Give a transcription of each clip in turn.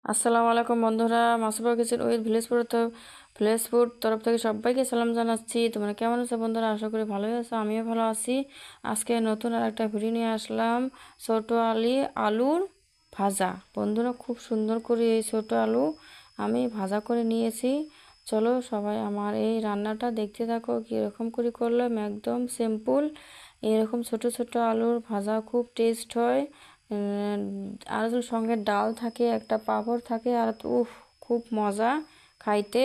আসসালামু আলাইকুম বন্ধুরা, মাসুবা কিচেন উইথ ভিলেজ ফুড তরফ থেকে সবাইকে সালাম জানাচ্ছি। তোমরা কেমন আছো বন্ধুরা? আশা করি ভালোই আছো, আমিও ভালো আছি। আজকে নতুন আর একটা ভিডিও নিয়ে আসলাম, ছোট আলুর ভাজা। বন্ধুরা, খুব সুন্দর করে এই ছোট আলু আমি ভাজা করে নিয়েছি। চলো সবাই আমার এই রান্নাটা দেখতে থাকো, কীরকম করে করলাম। একদম সিম্পল, এরকম ছোট ছোট আলুর ভাজা খুব টেস্ট হয়। আর সঙ্গে ডাল থাকে, একটা পাঁপড় থাকে, আর উফ, খুব মজা খাইতে।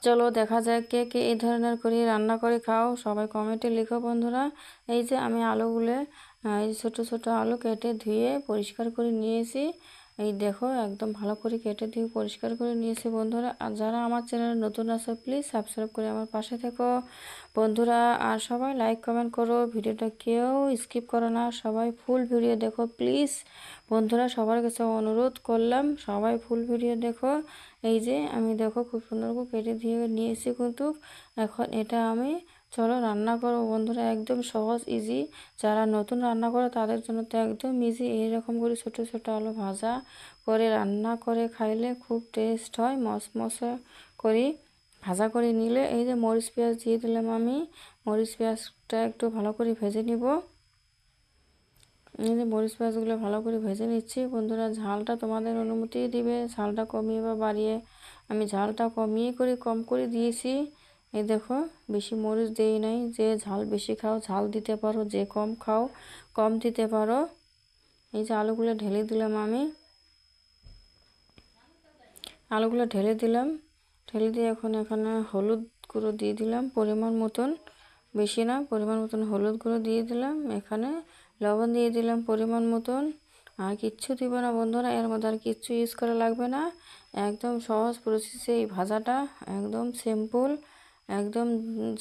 চলো দেখা যাক কে কে এই ধরনের করে রান্না করে খাও, সবাই কমেন্টে লিখো বন্ধুরা। এই যে আমি আলুগুলো, এই ছোট ছোট আলু কেটে ধুয়ে পরিষ্কার করে নিয়েছি। এই দেখো, একদম ভালো করে কেটে ধুয়ে পরিষ্কার করে নিয়েছি বন্ধুরা। আর যারা আমার চ্যানেলে নতুন আছে প্লিজ সাবস্ক্রাইব করে আমার পাশে থেকো বন্ধুরা। আর সবাই লাইক কমেন্ট করো, ভিডিওটা কেউ স্কিপ করো না, সবাই ফুল ভিডিও দেখো প্লিজ বন্ধুরা। সবার কাছে অনুরোধ করলাম, সবাই ফুল ভিডিও দেখো। এই যে আমি দেখো খুব সুন্দর করে কেটে দিয়ে নিয়েছি, কিন্তু এখন এটা আমি চলো রান্না করো বন্ধুরা। একদম সহজ, ইজি। যারা নতুন রান্না করে তাদের জন্য তো একদম ইজি। এইরকম করে ছোট ছোট আলু ভাজা করে রান্না করে খাইলে খুব টেস্ট হয়, মশমশা করে ভাজা করে নিলে। এই যে মরিচ পেঁয়াজ দিয়ে দিলাম আমি, মরিচ পেঁয়াজটা একটু ভালো করে ভেজে নিব। এই যে মরিচ পেঁয়াজগুলো ভালো করে ভেজে নিচ্ছি বন্ধুরা। ঝালটা তোমাদের অনুমতি দিবে, ঝালটা কমিয়ে বা বাড়িয়ে। আমি ঝালটা কম করে দিয়েছি। এই দেখো, বেশি মরিচ দেই নাই। যে ঝাল বেশি খাও ঝাল দিতে পারো, যে কম খাও কম দিতে পারো। এই যে আলুগুলো ঢেলে দিলাম আমি, আলুগুলো ঢেলে দিলাম। ঢেলে দিয়ে এখন এখানে হলুদ গুঁড়ো দিয়ে দিলাম পরিমাণ মতন, বেশি না, পরিমাণ মতন হলুদ গুঁড়ো দিয়ে দিলাম। এখানে লবণ দিয়ে দিলাম পরিমাণ মতন। আর কিচ্ছু দিব না বন্ধুরা, এর মধ্যে আর কিচ্ছু ইউজ করা লাগবে না। একদম সহজ প্রসেসে এই ভাজাটা, একদম সিম্পল। একদম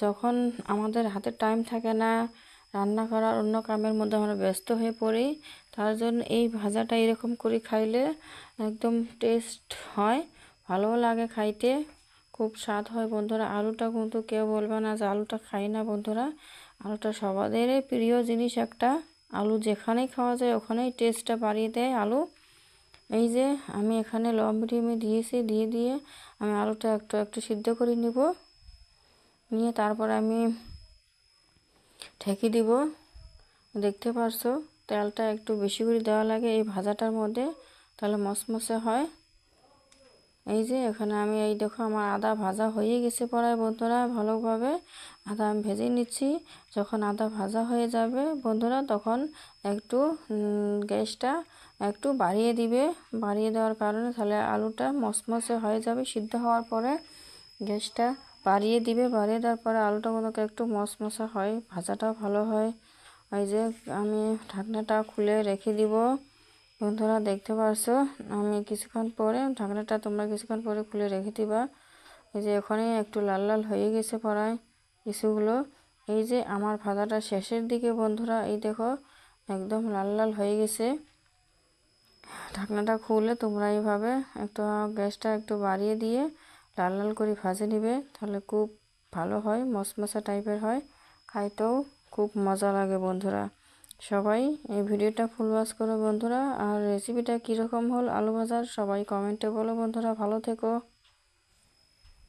যখন আমাদের হাতে টাইম থাকে না রান্না করার, অন্য কামের মধ্যে আমরা ব্যস্ত হয়ে পড়ি, তার জন্য এই ভাজাটা এরকম করে খাইলে একদম টেস্ট হয়, ভালোও লাগে খাইতে, খুব স্বাদ হয় বন্ধুরা। আলুটা কিন্তু কেউ বলবে না যে আলুটা খাই না বন্ধুরা। আলুটা সবাদেরই প্রিয় জিনিস একটা। আলু যেখানেই খাওয়া যায় ওখানেই টেস্টটা বাড়িয়ে দেয় আলু। এই যে আমি এখানে লবণ দিয়েছি, দিয়ে আমি আলুটা একটু একটু সিদ্ধ করে নিব। নিয়ে তারপর আমি ঢেকে দিব। দেখতে পারছো, তেলটা একটু বেশি করে দেওয়া লাগে এই ভাজাটার মধ্যে, তাহলে মসমসে হয়। এই যে এখানে আমি, এই দেখো আমার আদা ভাজা হয়ে গেছে প্রায় বন্ধুরা। ভালোভাবে আদা আমি ভেজে নিচ্ছি। যখন আদা ভাজা হয়ে যাবে বন্ধুরা, তখন একটু গ্যাসটা একটু বাড়িয়ে দিবে। বাড়িয়ে দেওয়ার কারণে তাহলে আলুটা মসমসে হয়ে যাবে। সিদ্ধ হওয়ার পরে গ্যাসটা বাড়িয়ে দিবে, বাড়িয়ে দেওয়ার পরে আলুটা মতো একটু মশমশা হয়, ভাজাটাও ভালো হয়। এই যে আমি ঢাকনাটা খুলে রেখে দিব বন্ধুরা। দেখতে পারছো আমি কিছুক্ষণ পরে ঢাকনাটা, তোমরা কিছুক্ষণ পরে খুলে রেখে দিবা। এই যে এখানে একটু লাল লাল হয়ে গেছে প্রায় কিছুগুলো। এই যে আমার ভাজাটা শেষের দিকে বন্ধুরা, এই দেখো একদম লাল লাল হয়ে গেছে। ঢাকনাটা খুলে তোমরা এইভাবে একটু গ্যাসটা একটু বাড়িয়ে দিয়ে লাল লাল করে ভাজে নিবে, তাহলে খুব ভালো হয়, মশমশা টাইপের হয়, খাইতেও খুব মজা লাগে বন্ধুরা। সবাই এই ভিডিওটা ফুল ওয়াচ করো বন্ধুরা। আর রেসিপিটা কীরকম হল আলু ভাজার সবাই কমেন্টে বলো বন্ধুরা। ভালো থেকো।